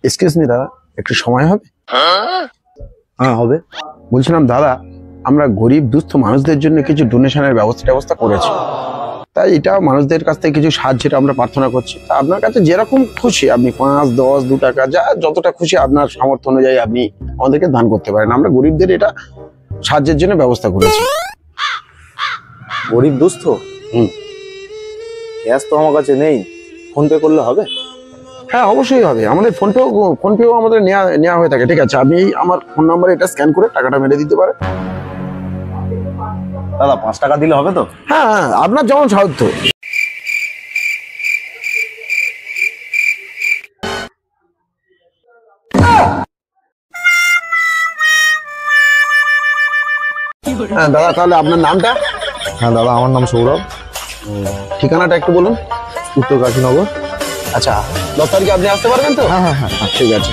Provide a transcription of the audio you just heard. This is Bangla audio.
এক্সকিউজ মি দাদা, একটু সময় হবে? হ্যাঁ হবে। বলছিলাম দাদা, আমরা গরিব দুস্থ মানুষদের জন্য কিছু ডোনেশনের ব্যবস্থা করেছি। তাই এটা মানুষদের কাছ থেকে কিছু সাহায্যের আমরা প্রার্থনা করছি। তা আপনার কাছে যেরকম খুশি, আপনি 5, 10, 2 টাকা যা যতটা খুশি আপনার সামর্থ্য অনুযায়ী আপনি আমাদেরকে দান করতে পারেন। আমরা গরিবদের এটা সাহায্যের জন্য ব্যবস্থা করেছি। গরিব দুস্থ? ক্যাশ তো আমার কাছে নেই, ফোন পে করলে হবে? হ্যাঁ অবশ্যই হবে, আমাদের ফোনপেও আমাদের নেওয়া হয়ে থাকে। ঠিক আছে, আপনি আমার ফোন নাম্বারে এটা স্ক্যান করে টাকাটা মেরে দিতে পারেন। দাদা 5 টাকা দিলে হবে তো? হ্যাঁ হ্যাঁ, আপনার যেমন সাহায্য। হ্যাঁ দাদা, তাহলে আপনার নামটা? হ্যাঁ দাদা, আমার নাম সৌরভ। ঠিকানাটা একটু বলুন। উত্তর কাশীনগর। আচ্ছা, 10 তারিখে আপনি আসতে পারবেন তো? হ্যাঁ হ্যাঁ হ্যাঁ। ঠিক আছে।